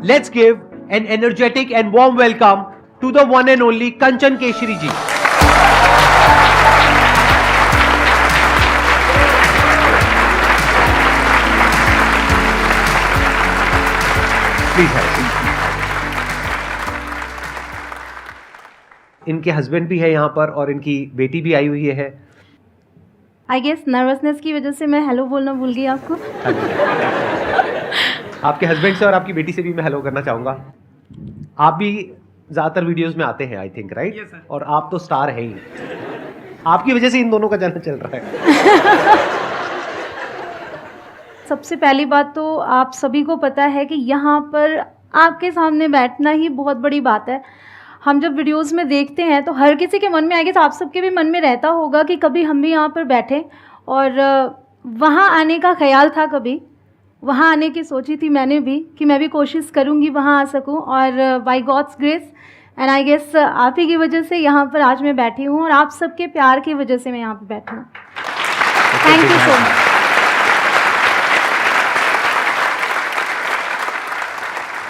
Let's give an energetic and warm welcome to the one and only Kanchan Keshri ji. Please have a seat. इनके husband भी है यहाँ पर और इनकी बेटी भी आई हुई है। आई गेस नर्वसनेस की वजह से मैं हेलो बोलना भूल गई आपको। आपके हस्बैंड से और आपकी बेटी से भी मैं हेलो करना चाहूँगा। आप भी ज़्यादातर वीडियोस में आते हैं I think, right? Yes, sir. और आप तो स्टार हैं ही। आपकी वजह से इन दोनों का जाना चल रहा है। सबसे पहली बात तो आप सभी को पता है कि यहाँ पर आपके सामने बैठना ही बहुत बड़ी बात है। हम जब वीडियोस में देखते हैं तो हर किसी के मन में आएगा, तो आप सबके भी मन में रहता होगा कि कभी हम भी यहाँ पर बैठें, और वहाँ आने का ख्याल था, कभी वहाँ आने की सोची थी मैंने भी कि मैं भी कोशिश करूँगी वहाँ आ सकूँ, और by God's grace and I guess आप ही की वजह से यहाँ पर आज मैं बैठी हूँ और आप सबके प्यार की वजह से मैं यहाँ पर बैठी हूँ। Thank you so much.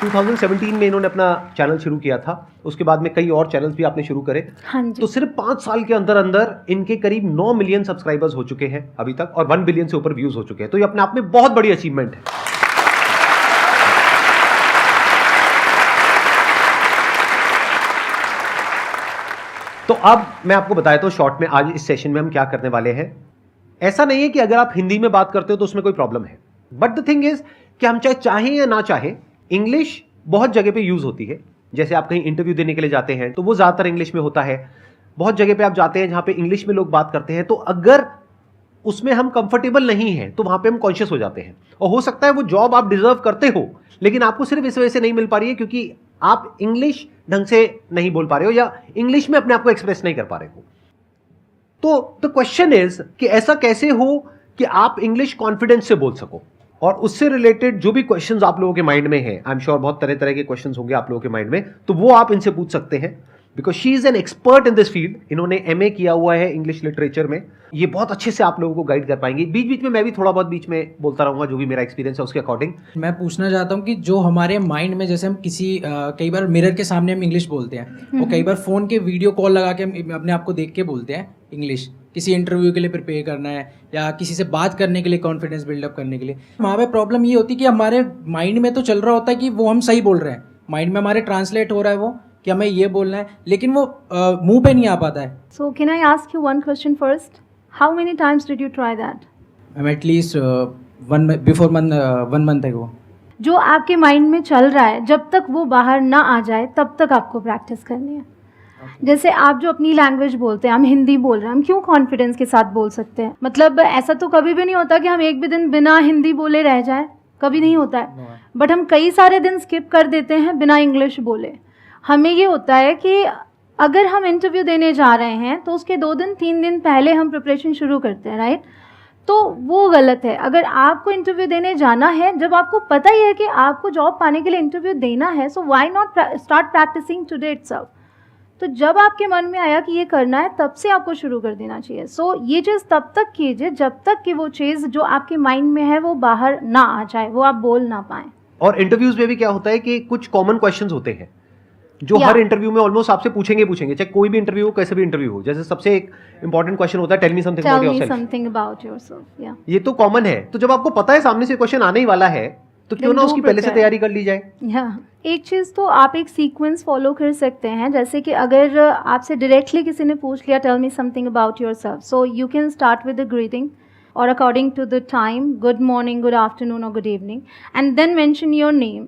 2017 में इन्होंने अपना चैनल शुरू किया था, उसके बाद में कई और चैनल्स भी आपने शुरू करे। हाँ जी। तो सिर्फ 5 साल के अंदर अंदर इनके करीब 9 मिलियन सब्सक्राइबर्स हो चुके हैं अभी तक, और 1 बिलियन से ऊपर व्यूज हो चुके हैं। तो ये अपने आप में बहुत बड़ी अचीवमेंट है। तो अब मैं आपको बताया तो शॉर्ट में आज इस सेशन में हम क्या करने वाले हैं। ऐसा नहीं है कि अगर आप हिंदी में बात करते हो तो उसमें कोई प्रॉब्लम है, बट द थिंग इज कि हम चाहें या ना चाहें, इंग्लिश बहुत जगह पे यूज होती है। जैसे आप कहीं इंटरव्यू देने के लिए जाते हैं तो वो ज़्यादातर इंग्लिश में होता है। बहुत जगह पे आप जाते हैं जहाँ पे इंग्लिश में लोग बात करते हैं, तो अगर उसमें हम कंफर्टेबल नहीं हैं तो वहाँ पे हम कॉन्शियस हो जाते हैं, और हो सकता है वो जॉब आप डिजर्व करते हो लेकिन आपको सिर्फ इस वजह से नहीं मिल पा रही है क्योंकि आप इंग्लिश ढंग से नहीं बोल पा रहे हो या इंग्लिश में अपने आप को एक्सप्रेस नहीं कर पा रहे हो। तो द क्वेश्चन इज कि ऐसा कैसे हो कि आप इंग्लिश कॉन्फिडेंस से बोल सको, और उससे रिलेटेड जो भी क्वेश्चंस आप लोगों के माइंड में हैं, आई एम श्योर बहुत तरह तरह के क्वेश्चंस होंगे आप लोगों के माइंड में, तो वो आप इनसे पूछ सकते हैं because she is an expert in this field. इन्होंने एमए किया हुआ है इंग्लिश लिटरेचर में। ये बहुत अच्छे से आप लोगों को गाइड कर पाएंगे। बीच बीच में मैं भी थोड़ा बहुत बीच में बोलता रहूंगा जो भी मेरा एक्सपीरियंस है उसके अकॉर्डिंग। मैं पूछना चाहता हूँ कि जो हमारे माइंड में, जैसे हम किसी कई बार मिरर के सामने हम इंग्लिश बोलते हैं, और कई बार फ़ोन के वीडियो कॉल लगा के हम अपने आप को देख के बोलते हैं इंग्लिश, किसी इंटरव्यू के लिए प्रिपेयर करना है या किसी से बात करने के लिए, कॉन्फिडेंस बिल्डअप करने के लिए। वहाँ पे प्रॉब्लम ये होती है कि हमारे माइंड में तो चल रहा होता है कि वो हम सही बोल रहे हैं, माइंड में हमारे ट्रांसलेट हो रहा है वो कि हमें ये बोलना है, लेकिन वो मुंह पे नहीं आ पाता है। So can I ask you one question first? How many times did you try that? I'm at least one month ago. जो आपके माइंड में चल रहा है, जब तक वो बाहर ना आ जाए तब तक आपको प्रैक्टिस करनी है। जैसे आप जो अपनी लैंग्वेज बोलते हैं, हम हिंदी बोल रहे हैं, हम क्यों कॉन्फिडेंस के साथ बोल सकते हैं? मतलब ऐसा तो कभी भी नहीं होता कि हम एक भी दिन बिना हिंदी बोले रह जाए, कभी नहीं होता है। बट हम कई सारे दिन स्किप कर देते हैं बिना इंग्लिश बोले। हमें ये होता है कि अगर हम इंटरव्यू देने जा रहे हैं तो उसके 2 दिन 3 दिन पहले हम प्रिपरेशन शुरू करते हैं, राइट? तो वो गलत है। अगर आपको इंटरव्यू देने जाना है, जब आपको पता ही है कि आपको जॉब पाने के लिए इंटरव्यू देना है, so why not start practising today itself. तो जब आपके मन में आया कि ये करना है, तब से आपको शुरू कर देना चाहिए। सो ये चीज़ तब तक कीजिए जब तक कि वो चीज़ जो आपके माइंड में है वो बाहर ना आ जाए, वो आप बोल ना पाएँ। और इंटरव्यूज में भी क्या होता है कि कुछ कॉमन क्वेश्चंस होते हैं जो हर इंटरव्यू में ऑलमोस्ट आपसे पूछेंगे, चाहे कोई भी इंटरव्यू हो, कैसे भी इंटरव्यू हो। जैसे सबसे एक इंपॉर्टेंट क्वेश्चन होता है, tell me something about yourself. या ये तो कॉमन है। तो जब आपको पता है सामने से क्वेश्चन आने ही वाला है, तो क्यों ना उसकी पहले से तैयारी कर ली जाए। एक चीज़ तो आप एक सीक्वेंस फॉलो कर सकते हैं। जैसे कि अगर आपसे डायरेक्टली किसी ने पूछ लिया tell me something about yourself, so you can start with the greeting और according to the time, good morning, good afternoon और good evening, and then mention your name.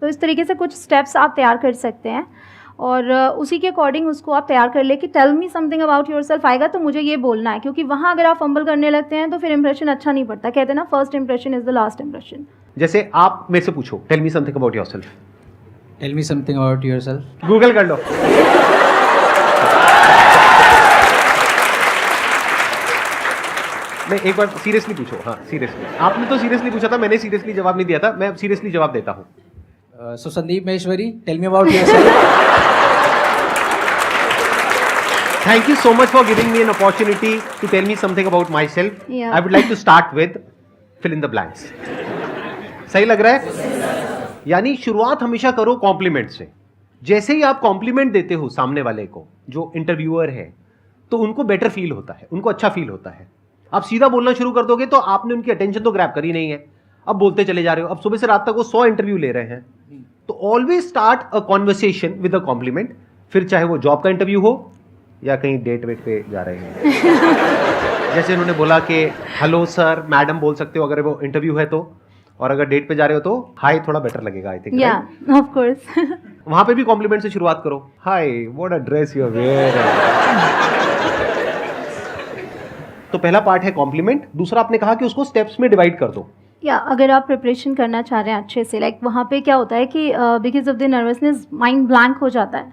तो इस तरीके से कुछ स्टेप्स आप तैयार कर सकते हैं और उसी के अकॉर्डिंग उसको आप तैयार कर ले कि tell me something about yourself आएगा तो मुझे ये बोलना है। क्योंकि वहाँ अगर आप फंबल करने लगते हैं तो फिर इंप्रेशन अच्छा नहीं पड़ता। कहते हैं ना, first impression is the last impression. जैसे आप मेरे से पूछो tell me something about yourself. Tell me something about yourself. Google कर लो। मैं एक बार सीरियसली पूछो। हाँ सीरियसली, आपने तो सीरियसली पूछा था, मैंने सीरियसली जवाब नहीं दिया था। मैं सीरियसली जवाब देता हूँ। So Sandeep Maheshwari, tell me about yourself. Thank you so much for giving me an opportunity to tell me something about myself. Yeah. I would like to start with fill in the blanks. सही लग रहा है? यानी शुरुआत हमेशा करो complement से। जैसे ही आप कॉम्प्लीमेंट देते हो सामने वाले को, जो इंटरव्यूअर है, तो उनको बेटर फील होता है, उनको अच्छा फील होता है। आप सीधा बोलना शुरू कर दोगे तो आपने उनकी अटेंशन तो ग्रैब करी नहीं है, अब बोलते चले जा रहे हो। अब सुबह से रात तक वो 100 इंटरव्यू ले रहे हैं, तो always start a conversation with a compliment. फिर चाहे वो जॉब का इंटरव्यू हो या कहीं डेट वेट पे जा रहे हैं जैसे उन्होंने बोला कि हेलो सर, मैडम बोल सकते हो अगर वो इंटरव्यू है तो, और अगर डेट पे जा रहे हो तो हाय थोड़ा बेटर लगेगा, आई थिंक। या ऑफ कोर्स। वहां पे भी कॉम्प्लीमेंट से शुरुआत करो, hi what a dress you are wearing. तो पहला पार्ट है कॉम्प्लीमेंट। दूसरा आपने कहा कि उसको स्टेप्स में डिवाइड कर दो। या अगर आप प्रिपरेशन करना चाह रहे हैं अच्छे से, लाइक वहाँ पे क्या होता है कि because of the nervousness mind blank हो जाता है,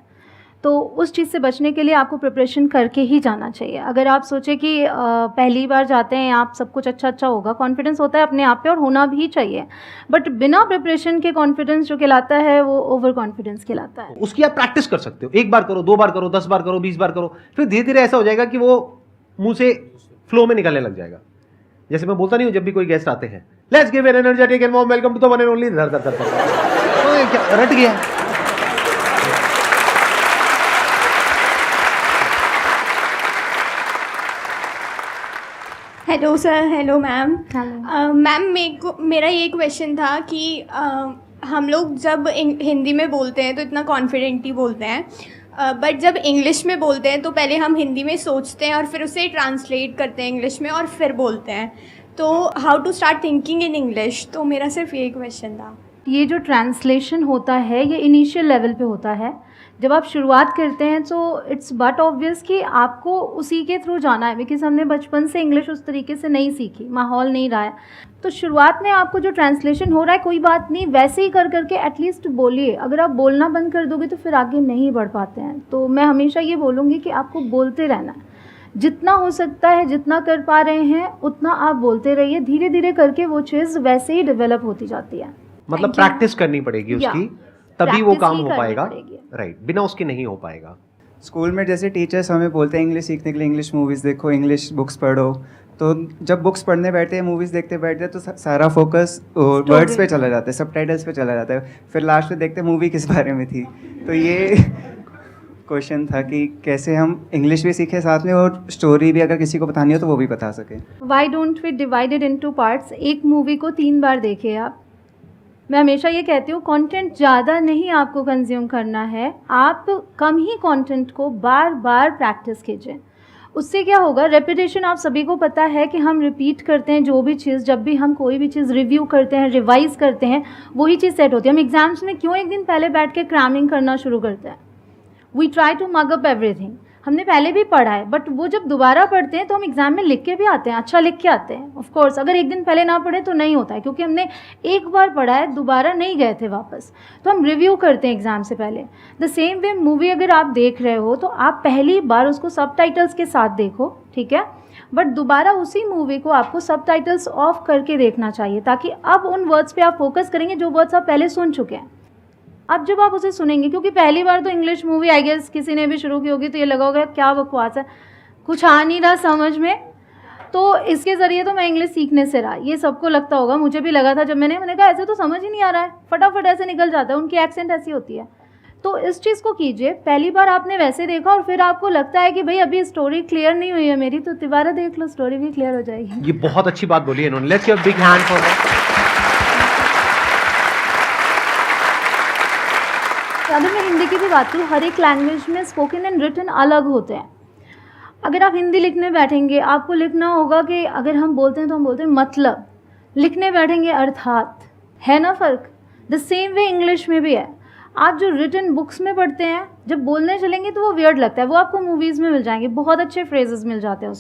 तो उस चीज़ से बचने के लिए आपको प्रिपरेशन करके ही जाना चाहिए। अगर आप सोचें कि पहली बार जाते हैं आप, सब कुछ अच्छा होगा, कॉन्फिडेंस होता है अपने आप पे और होना भी चाहिए, बट बिना प्रिपरेशन के कॉन्फिडेंस जो कहलाता है वो ओवर कॉन्फिडेंस कहलाता है। उसकी आप प्रैक्टिस कर सकते हो, 1 बार करो, 2 बार करो, 10 बार करो, 20 बार करो, फिर धीरे धीरे ऐसा हो जाएगा कि वो मुंह से फ्लो में निकलने लग जाएगा। जैसे मैं बोलता नहीं हूँ जब भी कोई गेस्ट आते हैं, let's give an energetic and warm welcome to the one and only, धर धर धर, तो ये क्या रट गया। Hello sir, hello ma'am. Hello. Ma'am मेरा ये क्वेश्चन था कि हम लोग जब हिंदी में बोलते हैं तो इतना कॉन्फिडेंट ही बोलते हैं, बट जब इंग्लिश में बोलते हैं तो पहले हम हिंदी में सोचते हैं और फिर उसे ट्रांसलेट करते हैं इंग्लिश में और फिर बोलते हैं। तो how to start thinking in English, तो मेरा सिर्फ यही क्वेश्चन था। ये जो ट्रांसलेशन होता है ये इनिशियल लेवल पे होता है। जब आप शुरुआत करते हैं तो इट्स बट ऑब्वियस कि आपको उसी के थ्रू जाना है, बिकॉज हमने बचपन से इंग्लिश उस तरीके से नहीं सीखी, माहौल नहीं रहा है। तो शुरुआत में आपको जो ट्रांसलेशन हो रहा है कोई बात नहीं, वैसे ही कर करके एटलीस्ट बोलिए। अगर आप बोलना बंद कर दोगे तो फिर आगे नहीं बढ़ पाते हैं। तो मैं हमेशा ये बोलूँगी कि आपको बोलते रहना है, जितना हो सकता है, जितना कर पा रहे हैं उतना आप बोलते रहिए। धीरे धीरे करके वो चीज़ वैसे ही डेवलप होती जाती है। मतलब प्रैक्टिस करनी पड़ेगी उसकी, तभी वो काम हो पाएगा, राइट, बिना उसके नहीं हो पाएगा। स्कूल में जैसे टीचर्स हमें बोलते हैं इंग्लिश सीखने के लिए इंग्लिश मूवीज़ देखो, इंग्लिश बुक्स पढ़ो, तो जब बुक्स पढ़ने बैठते हैं, मूवीज़ देखते बैठते हैं, तो सारा फोकस वर्ड्स पे चला जाता है, सबटाइटल्स पे चला जाता है, फिर लास्ट में देखते हैं मूवी किस बारे में थी। तो ये क्वेश्चन था कि कैसे हम इंग्लिश भी सीखें साथ में और स्टोरी भी अगर किसी को बतानी हो तो वो भी बता सकें। Why don't we divided into parts. एक मूवी को 3 बार देखिए आप। मैं हमेशा ये कहती हूँ कंटेंट ज़्यादा नहीं आपको कंज्यूम करना है, आप कम ही कंटेंट को बार बार प्रैक्टिस कीजिए। उससे क्या होगा, रेपिटेशन आप सभी को पता है कि हम रिपीट करते हैं जो भी चीज़, जब भी हम कोई भी चीज़ रिव्यू करते हैं, रिवाइज करते हैं, वही चीज़ सेट होती है। हम एग्जाम्स में क्यों एक दिन पहले बैठ के क्रैमिंग करना शुरू करते हैं? We try to mug up everything. हमने पहले भी पढ़ा है, बट वो जब दोबारा पढ़ते हैं तो हम एग्ज़ाम में लिख के भी आते हैं, अच्छा लिख के आते हैं। ऑफ कोर्स अगर एक दिन पहले ना पढ़े तो नहीं होता है, क्योंकि हमने एक बार पढ़ा है, दोबारा नहीं गए थे वापस। तो हम रिव्यू करते हैं एग्ज़ाम से पहले। द सेम वे मूवी अगर आप देख रहे हो तो आप पहली बार उसको सबटाइटल्स के साथ देखो, ठीक है, बट दोबारा उसी मूवी को आपको सबटाइटल्स ऑफ करके देखना चाहिए, ताकि अब उन वर्ड्स पे आप फोकस करेंगे जो वर्ड्स आप पहले सुन चुके हैं। अब जब आप उसे सुनेंगे, क्योंकि पहली बार तो इंग्लिश मूवी आई गेस किसी ने भी शुरू की होगी तो ये लगा होगा क्या बकवास है, कुछ आ नहीं रहा समझ में। तो इसके ज़रिए तो मैं इंग्लिश सीखने से रहा, ये सबको लगता होगा, मुझे भी लगा था जब मैंने कहा ऐसे तो समझ ही नहीं आ रहा है, फटाफट ऐसे निकल जाता है, उनकी एक्सेंट ऐसी होती है। तो इस चीज़ को कीजिए, पहली बार आपने वैसे देखा और फिर आपको लगता है कि भाई अभी स्टोरी क्लियर नहीं हुई है मेरी, तो दोबारा देख लो, स्टोरी भी क्लियर हो जाएगी। ये बहुत अच्छी बात बोली है इन्होंने, let's give a big hand for that. अगर मैं हिंदी की भी बात करूँ, हर एक लैंग्वेज में स्पोकन एंड रिटन अलग होते हैं। अगर आप हिंदी लिखने बैठेंगे, आपको लिखना होगा कि अगर हम बोलते हैं तो हम बोलते हैं मतलब, लिखने बैठेंगे अर्थात, है ना फ़र्क। द सेम वे इंग्लिश में भी है। आप जो रिटन बुक्स में पढ़ते हैं, जब बोलने चलेंगे तो वो वियर्ड लगता है, वो आपको मूवीज़ में मिल जाएंगे, बहुत अच्छे फ्रेजेस मिल जाते हैं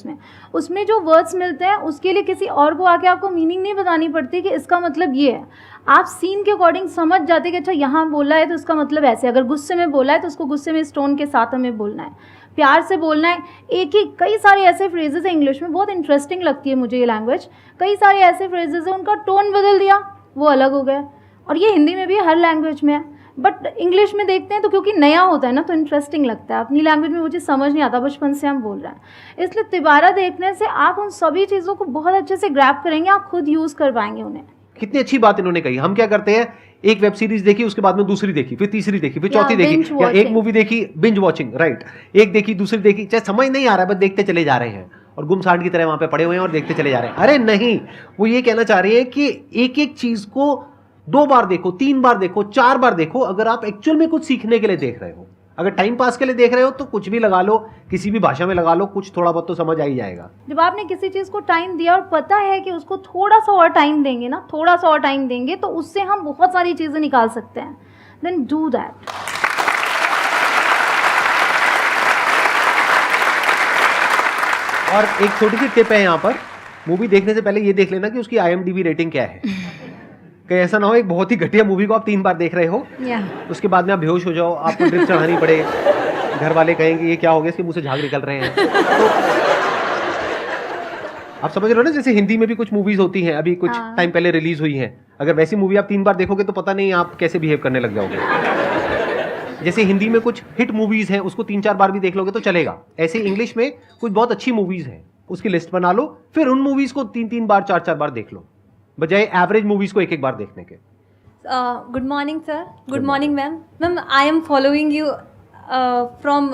उसमें जो वर्ड्स मिलते हैं उसके लिए किसी और को आके आपको मीनिंग नहीं बतानी पड़ती कि इसका मतलब ये है। आप सीन के अकॉर्डिंग समझ जाते कि अच्छा यहाँ बोला है तो इसका मतलब ऐसे, अगर गुस्से में बोला है तो उसको गुस्से में इस टोन के साथ हमें बोलना है, प्यार से बोलना है। एक ही कई सारे ऐसे फ्रेजेस हैं इंग्लिश में, बहुत इंटरेस्टिंग लगती है मुझे ये लैंग्वेज। कई सारे ऐसे फ्रेजेस हैं उनका टोन बदल दिया, वो अलग हो गया। और ये हिंदी में भी हर लैंग्वेज में है, बट इंग्लिश में देखते हैं तो क्योंकि नया होता है ना तो इंटरेस्टिंग लगता है। अपनी लैंग्वेज में मुझे समझ नहीं आता, बचपन से हम बोल रहे हैं, इसलिए तिबारा देखने से आप उन सभी चीज़ों को बहुत अच्छे से ग्रैब करेंगे, आप खुद यूज़ कर पाएंगे उन्हें। कितनी अच्छी बात इन्होंने कही। हम क्या करते हैं, एक वेब सीरीज देखी, उसके बाद में दूसरी देखी, फिर तीसरी देखी, फिर या चौथी देखी, binge या एक watching. मूवी देखी, बिंज वॉचिंग, राइट, एक देखी दूसरी देखी, चाहे समझ नहीं आ रहा है बस देखते चले जा रहे हैं और गुमसांड की तरह वहां पे पड़े हुए हैं और देखते चले जा रहे हैं। अरे नहीं, वो ये कहना चाह रही है कि एक एक चीज को 2 बार देखो, 3 बार देखो, 4 बार देखो, अगर आप एक्चुअल में कुछ सीखने के लिए देख रहे हो। अगर टाइम पास के लिए देख रहे हो तो कुछ भी लगा लो, किसी भी भाषा में लगा लो, कुछ थोड़ा बहुत तो समझ आ ही जाएगा। जब आपने किसी चीज़ को टाइम दिया और पता है कि उसको थोड़ा सा और टाइम देंगे ना, थोड़ा सा और टाइम देंगे तो उससे हम बहुत सारी चीज़ें निकाल सकते हैं, देन डू दैट। और एक छोटी सी टिप है यहाँ पर, मूवी देखने से पहले ये देख लेना कि उसकी IMDb रेटिंग क्या है। कहीं ऐसा ना हो एक बहुत ही घटिया मूवी को आप 3 बार देख रहे हो, उसके बाद में आप बेहोश हो जाओ, आपको ड्रिप चढ़ानी पड़े, घर वाले कहेंगे ये क्या हो गया, इसके मुंह से झाग निकल रहे हैं। तो आप समझ रहे हो ना, जैसे हिंदी में भी कुछ मूवीज होती हैं, अभी कुछ हाँ। टाइम पहले रिलीज हुई हैं, अगर वैसी मूवी आप 3 बार देखोगे तो पता नहीं आप कैसे बिहेव करने लग जाओगे। जैसे हिंदी में कुछ हिट मूवीज हैं, उसको 3-4 बार भी देख लोगे तो चलेगा। ऐसे इंग्लिश में कुछ बहुत अच्छी मूवीज हैं, उसकी लिस्ट बना लो, फिर उन मूवीज को 3-3 बार 4-4 बार देख लो, बजाय एवरेज मूवीज को 1-1 बार देखने के। Good morning, sir. Good morning, ma'am. Ma'am, I am following you from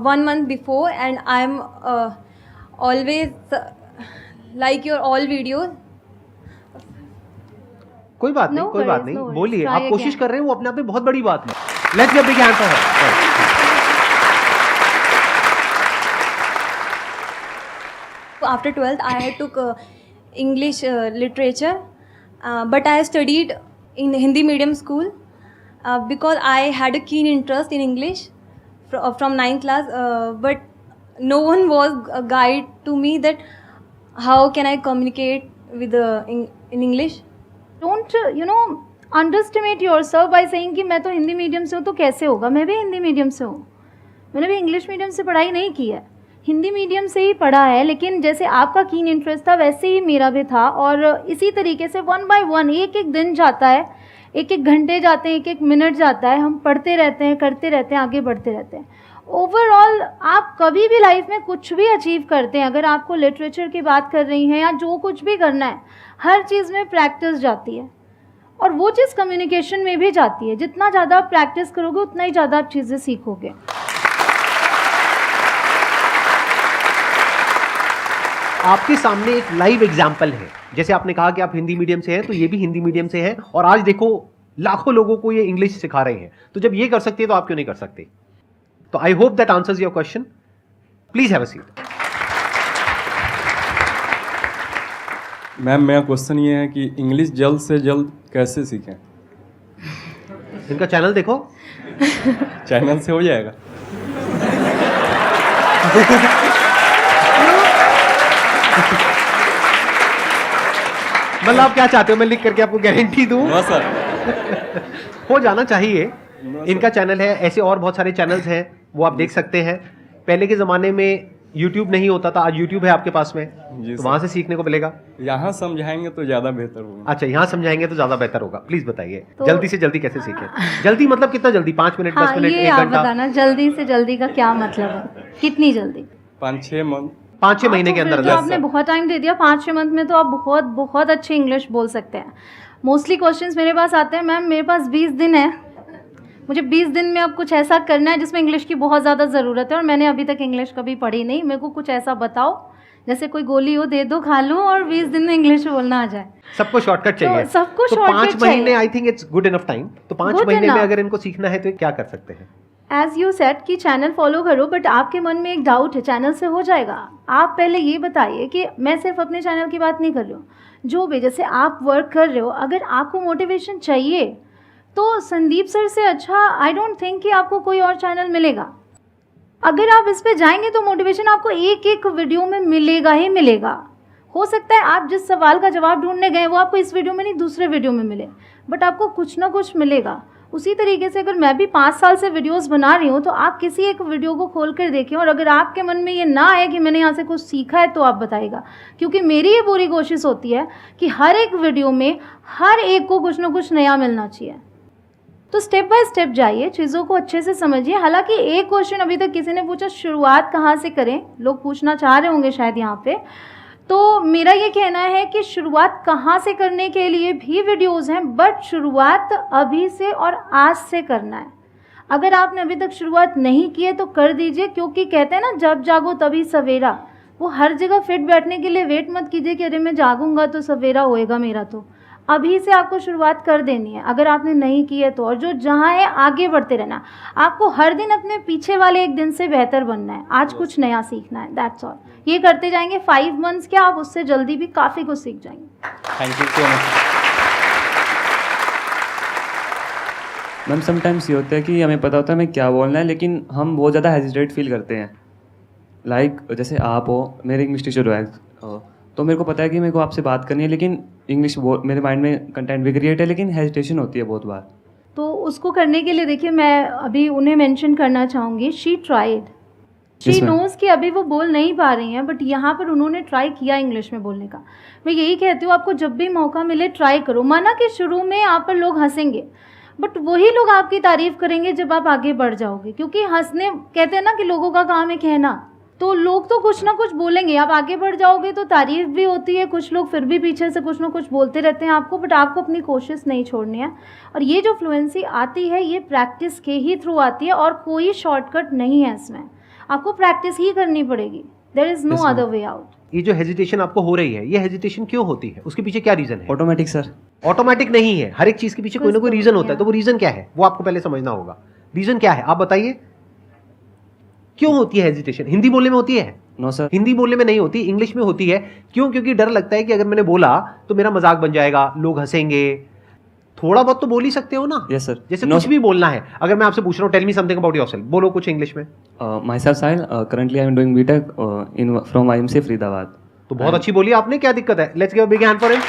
1 month before, and I am always like your all videos. कोई बात नहीं, No कोई बात worries, नहीं, no worries. बोलिए, Try आप कोशिश again. कर रहे हैं, वो अपने आप में बहुत बड़ी बात है। Let's give big hand for her. After 12th, I took English literature, but I studied in Hindi medium school because I had a keen interest in English from 9th class. But no one was a guide to me that how can I communicate with in English. Don't underestimate yourself by saying कि मैं तो Hindi medium से हूँ तो कैसे होगा। मैं भी हिंदी मीडियम से हूँ, मैंने भी इंग्लिश मीडियम से पढ़ाई नहीं की है, हिंदी मीडियम से ही पढ़ा है। लेकिन जैसे आपका कीन इंटरेस्ट था वैसे ही मेरा भी था, और इसी तरीके से 1 by 1 एक दिन जाता है, 1 घंटे जाते हैं, 1 मिनट जाता है, हम पढ़ते रहते हैं, करते रहते हैं, आगे बढ़ते रहते हैं। ओवरऑल आप कभी भी लाइफ में कुछ भी अचीव करते हैं, अगर आपको लिटरेचर की बात कर रही हैं या जो कुछ भी करना है, हर चीज़ में प्रैक्टिस जाती है, और वो चीज़ कम्युनिकेशन में भी जाती है। जितना ज़्यादा आप प्रैक्टिस करोगे उतना ही ज़्यादा आप चीज़ें सीखोगे। आपके सामने एक लाइव एग्जाम्पल है, जैसे आपने कहा कि आप हिंदी मीडियम से हैं, तो ये भी हिंदी मीडियम से हैं, और आज देखो लाखों लोगों को ये इंग्लिश सिखा रहे हैं। तो जब ये कर सकती है तो आप क्यों नहीं कर सकते? तो I hope that answers your question. Please have a seat. Ma'am, मेरा क्वेश्चन ये है कि इंग्लिश जल्द से जल्द कैसे सीखें? इनका चैनल देखो। चैनल से हो जाएगा? मतलब आप क्या चाहते हो, मैं लिख करके आपको गारंटी दूं? No sir. हो जाना चाहिए। इनका चैनल है, ऐसे और बहुत सारे चैनल्स हैं, वो आप देख सकते हैं। पहले के ज़माने में YouTube नहीं होता था, आज YouTube है आपके पास में, तो वहाँ से सीखने को मिलेगा। यहाँ समझाएंगे तो ज़्यादा बेहतर होगा। अच्छा, यहाँ समझाएंगे तो ज़्यादा बेहतर होगा। प्लीज़ बताइए, तो- जल्दी से जल्दी कैसे सीखें? जल्दी मतलब कितना जल्दी? 5 मिनट, 10 हाँ, मिनट, ये 1 आप घंटा? बताना, जल्दी से जल्दी का क्या मतलब है, कितनी जल्दी? 5-6 मंथ। 5-6 महीने के तो अंदर फिर तो अंदर। आपने बहुत टाइम दे दिया। 5-6 मंथ में तो आप बहुत बहुत अच्छी इंग्लिश बोल सकते हैं। मोस्टली क्वेश्चंस मेरे पास आते हैं, मैम मेरे पास 20 दिन है, मुझे 20 दिन में अब कुछ ऐसा करना है जिसमें इंग्लिश की बहुत ज़्यादा ज़रूरत है, और मैंने अभी तक इंग्लिश कभी पढ़ी नहीं, मेरे को कुछ ऐसा बताओ जैसे कोई गोली हो, दे दो, खा लूँ और 20 दिन में इंग्लिश बोलना आ जाए। सबको शॉर्टकट चाहिए। तो सबको तो shortcut 5 महीने चाहिए। I think it's good enough time. तो 5 Good महीने में enough। अगर इनको सीखना है तो ये क्या कर सकते हैं? एज़ यू सेड कि चैनल फॉलो करो, बट आपके मन में एक डाउट है, चैनल से हो जाएगा? आप पहले ये बताइए कि मैं सिर्फ अपने चैनल की बात नहीं कर रही हूँ, जो भी जैसे आप वर्क कर रहे हो, अगर आपको मोटिवेशन चाहिए तो संदीप सर से अच्छा आई डोंट थिंक कि आपको कोई और चैनल मिलेगा। अगर आप इस पे जाएंगे तो मोटिवेशन आपको एक एक वीडियो में मिलेगा ही मिलेगा। हो सकता है आप जिस सवाल का जवाब ढूंढने गए वो आपको इस वीडियो में नहीं दूसरे वीडियो में मिले, बट आपको कुछ ना कुछ मिलेगा। उसी तरीके से अगर मैं भी 5 साल से वीडियोस बना रही हूँ तो आप किसी एक वीडियो को खोल कर देखें, और अगर आपके मन में ये ना आए कि मैंने यहाँ से कुछ सीखा है तो आप बताइएगा, क्योंकि मेरी ये पूरी कोशिश होती है कि हर एक वीडियो में हर एक को कुछ ना कुछ नया मिलना चाहिए। तो स्टेप बाय स्टेप जाइए, चीज़ों को अच्छे से समझिए। हालांकि एक क्वेश्चन अभी तक किसी ने पूछा, शुरुआत कहाँ से करें, लोग पूछना चाह रहे होंगे शायद यहाँ पे। तो मेरा ये कहना है कि शुरुआत कहाँ से करने के लिए भी वीडियोस हैं, बट शुरुआत अभी से और आज से करना है। अगर आपने अभी तक शुरुआत नहीं की है तो कर दीजिए, क्योंकि कहते हैं ना जब जागो तभी सवेरा। वो हर जगह फिट बैठने के लिए वेट मत कीजिए कि अरे मैं जागूंगा तो सवेरा होएगा मेरा। तो अभी से आपको शुरुआत कर देनी है अगर आपने नहीं की है तो। और जो जहाँ है आगे बढ़ते रहना। आपको हर दिन अपने पीछे वाले एक दिन से बेहतर बनना है, आज कुछ नया सीखना है, दैट्स ऑल। ये करते जाएंगे 5 मंथ्स क्या, आप उससे जल्दी भी काफ़ी कुछ सीख जाएंगे। Thank you so much. Ma'am sometimes ये होता है कि हमें पता होता है हमें क्या बोलना है, लेकिन हम बहुत ज़्यादा हेजिटेट फील करते हैं। लाइक जैसे आप हो, मेरे इंग्लिश टीचर हो, तो मेरे को पता है कि मेरे को आपसे बात करनी है, लेकिन इंग्लिश मेरे माइंड में कंटेंट भी क्रिएट है, लेकिन हेजिटेशन होती है बहुत बार। तो उसको करने के लिए देखिए मैं अभी उन्हें मेंशन करना चाहूँगी, she tried, she Yes, ma'am. Knows कि अभी वो बोल नहीं पा रही हैं, बट यहाँ पर उन्होंने ट्राई किया इंग्लिश में बोलने का। मैं यही कहती हूँ आपको जब भी मौका मिले ट्राई करो। माना कि शुरू में आप पर लोग हंसेंगे, बट वही लोग आपकी तारीफ़ करेंगे जब आप आगे बढ़ जाओगे, क्योंकि हंसने कहते हैं ना कि लोगों का काम है कहना, तो लोग तो कुछ ना कुछ बोलेंगे। आप आगे बढ़ जाओगे तो तारीफ़ भी होती है, कुछ लोग फिर भी पीछे से कुछ ना कुछ बोलते रहते हैं आपको, बट आपको अपनी कोशिश नहीं छोड़नी है। और ये जो फ्लुएंसी आती है ये प्रैक्टिस के ही थ्रू आती है, और कोई शॉर्टकट नहीं है इसमें, आपको प्रैक्टिस ही करनी पड़ेगी। There is no other way out. ये जो हेजिटेशन आपको हो रही है, ये हेजिटेशन क्यों होती है, उसके पीछे क्या रीजन है? Automatic sir. ऑटोमेटिक नहीं है, हर एक चीज के पीछे कोई ना कोई रीजन होता है। तो वो रीजन क्या है वो आपको पहले समझना होगा। रीजन क्या है आप बताइए, क्यों होती है हेजिटेशन? हिंदी बोलने में होती है? No sir. हिंदी बोलने में नहीं होती, इंग्लिश में होती है। क्यों? क्योंकि डर लगता है कि अगर मैंने बोला तो मेरा मजाक बन जाएगा, लोग हंसेंगे। थोड़ा बहुत तो बोल ही सकते हो ना। Yes sir. जैसे कुछ भी बोलना है, अगर मैं आपसे पूछ रहा हूँ tell me something about yourself, बोलो कुछ इंग्लिश में। Myself Sahil, currently I am doing BTech in from IMC Faridabad. तो बहुत अच्छी बोली आपने, क्या दिक्कत है? Let's give a big hand for him.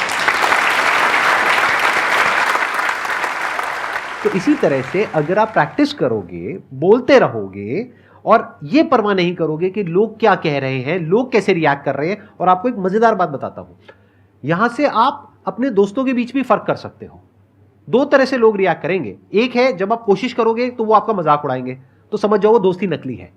तो इसी तरह से अगर आप प्रैक्टिस करोगे, बोलते रहोगे और ये परवाह नहीं करोगे कि लोग क्या कह रहे हैं, लोग कैसे रिएक्ट कर रहे हैं। और आपको एक मजेदार बात बताता हूं, यहां से आप अपने दोस्तों के बीच भी फर्क कर सकते हो। 2 तरह से लोग रिएक्ट करेंगे। एक है जब आप कोशिश करोगे तो वो आपका मजाक उड़ाएंगे, तो समझ जाओ वो दोस्ती नकली है।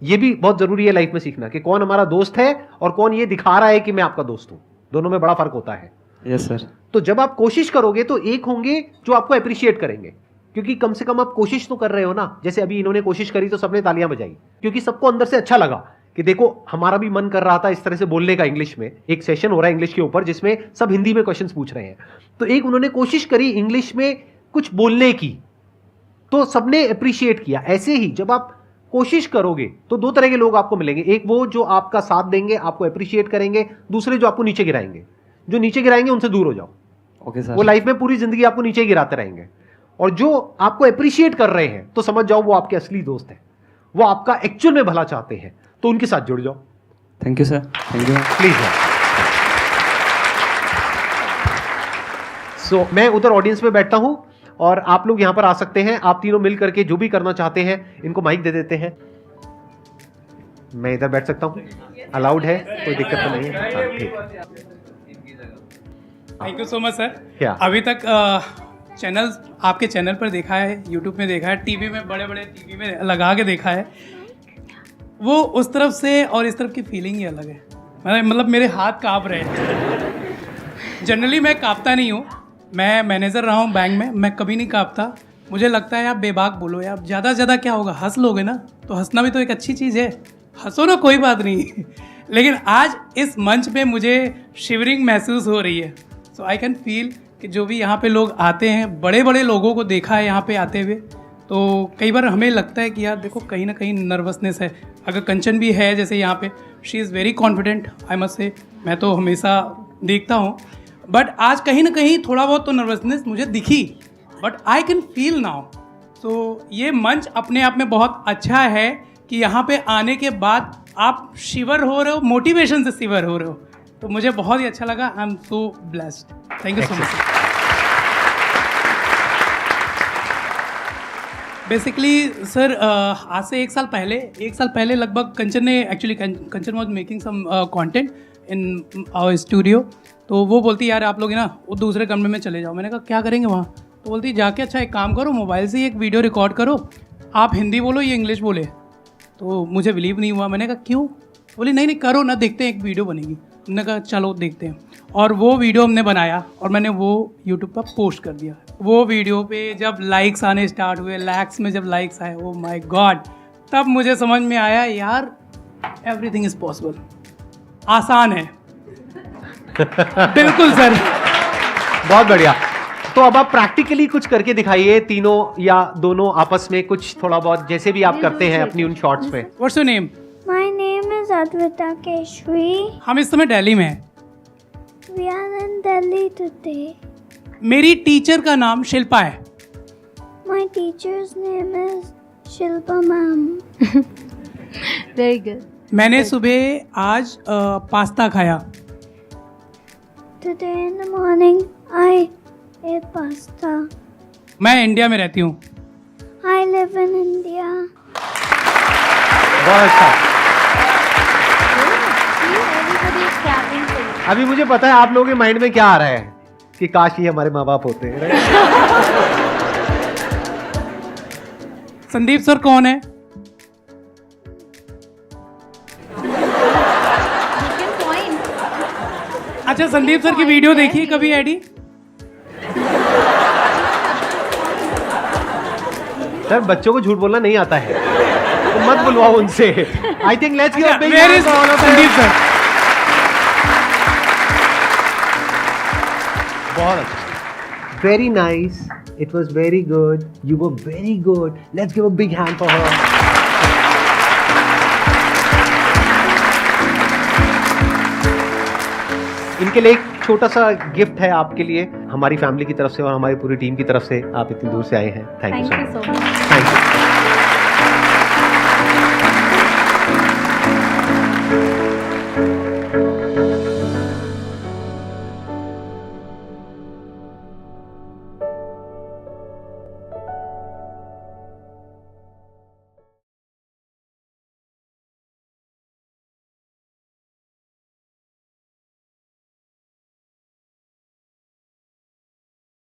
ये भी बहुत जरूरी है लाइफ में सीखना कि कौन हमारा दोस्त है और कौन ये दिखा रहा है कि मैं आपका दोस्त हूं। दोनों में बड़ा फर्क होता है। Yes sir. तो जब आप कोशिश करोगे तो एक होंगे जो आपको अप्रिशिएट करेंगे, क्योंकि कम से कम आप कोशिश तो कर रहे हो ना। जैसे अभी इन्होंने कोशिश करी तो सबने तालियां बजाई, क्योंकि सबको अंदर से अच्छा लगा कि देखो हमारा भी मन कर रहा था इस तरह से बोलने का इंग्लिश में। एक सेशन हो रहा है इंग्लिश के ऊपर जिसमें सब हिंदी में क्वेश्चंस पूछ रहे हैं, तो एक उन्होंने कोशिश करी इंग्लिश में कुछ बोलने की, तो सबने अप्रिशिएट किया। ऐसे ही जब आप कोशिश करोगे तो 2 तरह के लोग आपको मिलेंगे। एक वो जो आपका साथ देंगे, आपको अप्रिशिएट करेंगे। दूसरे जो आपको नीचे गिराएंगे। जो नीचे गिराएंगे उनसे दूर हो जाओ। Okay sir. वो लाइफ में पूरी जिंदगी आपको नीचे गिराते रहेंगे। और जो आपको अप्रिशिएट कर रहे हैं तो समझ जाओ वो आपके असली दोस्त हैं, वो आपका एक्चुअल में भला चाहते हैं, तो उनके साथ जुड़ जाओ। Thank you sir. Thank you please. So मैं उधर ऑडियंस में बैठता हूं और आप लोग यहां पर आ सकते हैं। आप तीनों मिल करके जो भी करना चाहते हैं, इनको माइक दे देते हैं। मैं इधर बैठ सकता हूं, अलाउड है, कोई दिक्कत तो नहीं है? हाँ, ठीक। Thank you so much sir. क्या? अभी तक चैनल आपके चैनल पर देखा है, यूट्यूब में देखा है, टीवी में बड़े टीवी में लगा के देखा है। वो उस तरफ से और इस तरफ की फीलिंग ही अलग है। मतलब मेरे हाथ काँप रहे हैं। जनरली मैं काँपता नहीं हूँ, मैं मैनेजर रहा हूँ बैंक में, मैं कभी नहीं काँपता। मुझे लगता है आप बेबाक बोलो यार, ज़्यादा से ज़्यादा क्या होगा, हंस लोगे ना, तो हंसना भी तो एक अच्छी चीज़ है, हंसो ना, कोई बात नहीं। लेकिन आज इस मंच पे मुझे शिवरिंग महसूस हो रही है। सो आई कैन फील कि जो भी यहाँ पे लोग आते हैं, बड़े बड़े लोगों को देखा है यहाँ पे आते हुए, तो कई बार हमें लगता है कि यार देखो कहीं ना कहीं नर्वसनेस है। अगर कंचन भी है जैसे यहाँ पे, she is very confident, I must say, मैं तो हमेशा देखता हूँ, बट आज कहीं ना कहीं थोड़ा बहुत तो नर्वसनेस मुझे दिखी, but I can feel now. तो ये मंच अपने आप में बहुत अच्छा है कि यहाँ पे आने के बाद आप शिवर हो रहे हो, मोटिवेशन से शिवर हो रहे हो, तो मुझे बहुत ही अच्छा लगा। I am so blessed. Thank you so much. Basically sir आज से 1 साल पहले लगभग कंचन ने, actually Kanchan was making some content in our studio, तो वो बोलती यार आप लोग ना वो दूसरे कमरे में चले जाओ। मैंने कहा क्या करेंगे वहाँ? तो बोलती जाके अच्छा एक काम करो, मोबाइल से ही एक वीडियो रिकॉर्ड करो, आप हिंदी बोलो ये इंग्लिश बोले। तो मुझे बिलीव नहीं हुआ। मैंने कहा क्यों? बोली नहीं नहीं करो ना, देखते हैं, एक वीडियो बनेगी। हमने कहा चलो देखते हैं, और वो वीडियो हमने बनाया और मैंने वो यूट्यूब पर पोस्ट कर दिया। वो वीडियो पे जब लाइक्स आने स्टार्ट हुए, लैक्स में जब लाइक्स आए, ओ माय गॉड, तब मुझे समझ में आया यार एवरीथिंग इज पॉसिबल, आसान है। बिल्कुल सर। बहुत बढ़िया। तो अब आप प्रैक्टिकली कुछ करके दिखाइए, तीनों या दोनों आपस में कुछ थोड़ा बहुत, जैसे भी आप करते हैं अपनी उन शॉर्ट्स में। What's your name? My name is Advita Keshri. हम इस समय दिल्ली में हैं। We are in Delhi today. मेरी टीचर का नाम शिल्पा है। My teacher's name is Shilpa ma'am. Very good. मैंने सुबह आज पास्ता खाया। Today in the morning, I ate pasta. मैं इंडिया में रहती हूँ। I live in India. बहुत अच्छा। अभी मुझे पता है आप लोगों के माइंड में क्या आ रहा है कि काश ये हमारे माँ बाप होते हैं। संदीप सर कौन है? अच्छा, संदीप सर की वीडियो देखी कभी एडी? सर बच्चों को झूठ बोलना नहीं आता है, तो मत बुलवाओ उनसे। I think let's give a big where is Sandeep sir? बहुत अच्छा, very nice, it was very good, you were very good, let's give a big hand for her. इनके लिए एक छोटा सा गिफ्ट है आपके लिए, हमारी फैमिली की तरफ से और हमारी पूरी टीम की तरफ से। आप इतनी दूर से आए हैं, thank you so much. Thank you.